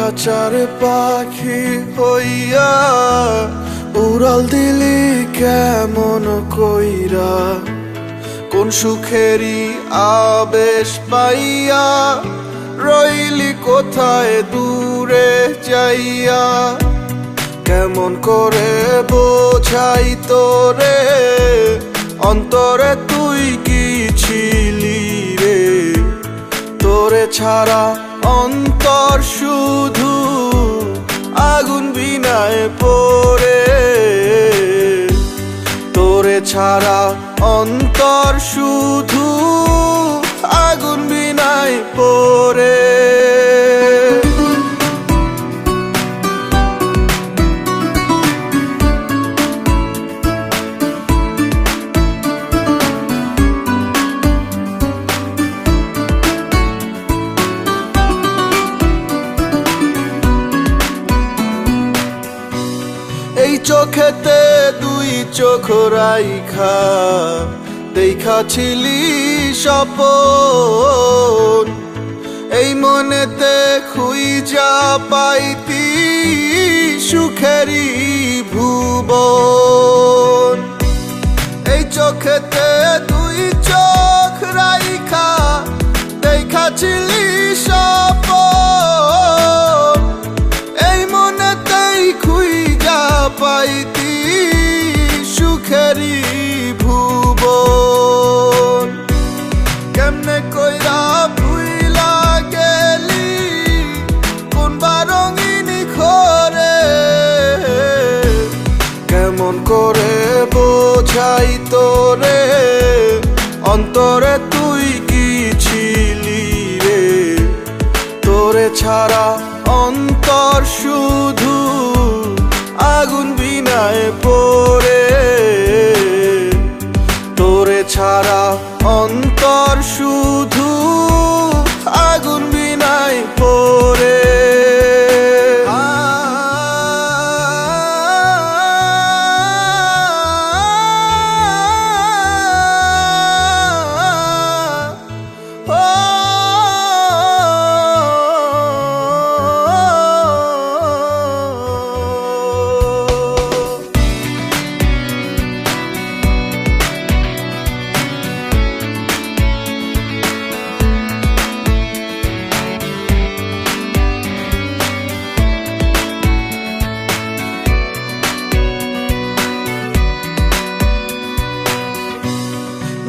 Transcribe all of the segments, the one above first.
খাঁচার পাখি হইয়া উড়াল দিলি কেমন কইরা, কোন সুখেরই আবেশ পাইয়া রইলি কোথায় দূরে যাইয়া। কেমন করে বোঝাই তোরে অন্তরে তুই কি ছিলি রে, তোরে ছাড়া অন্তর শুধু আগুন বিনায় পড়ে, তোরে ছাড়া অন্তর শুধু আগুন বিনায় পড়ে। এই চোখেতে দুই চোখ রাইখা দেখাছিলি স্বপন, এই মনেতে খুঁজা পাইতি সুখেরই ভুবন। এই চোখেতে দুই চোখ রাইখা দেখাছিলি স্বপন, এই মনেতেই খুঁজা পাইতি সুখেরই ভুবন। কেমনে কইরা ভুইলা গেলি কোন রঙিন ঘরে, কেমন করে বোঝাই তোরে অন্তরে তুই কি ছিলি রে, তোরে ছাড়া অন্তর শুধু আগুন বিনায় পড়ে, তোরে ছাড়া অন্তর শুধু আগুন বিনায় পড়ে।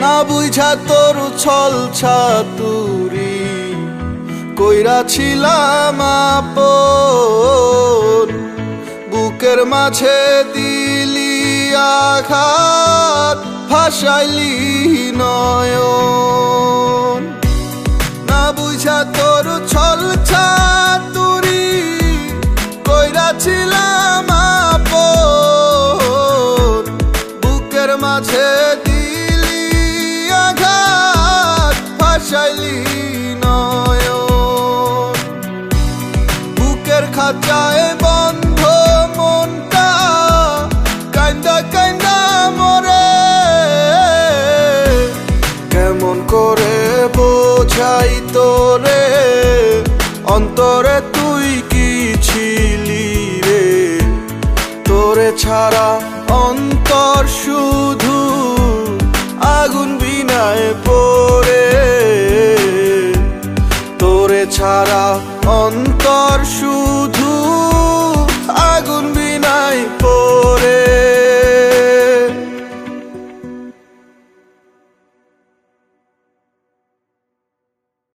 না বুঝা তোর ছল ছাতুরি কইরা ছিলাম আপন, বুকের মাঝে দিলি আঘাত ভাসাইলি নয়ন। না বুঝা তোর ছল ছাতুরি কইরা ছিলাম আপন, বুকের মাঝে ভাসাইলি নয়ন। বুকের খাঁচায় বন্ধ মনটা কান্দা কান্দা মরে, কেমন করে বোঝাই তোরে অন্তরে তুই কি ছিলি রে, তোরে ছাড়া অন্তর শুধু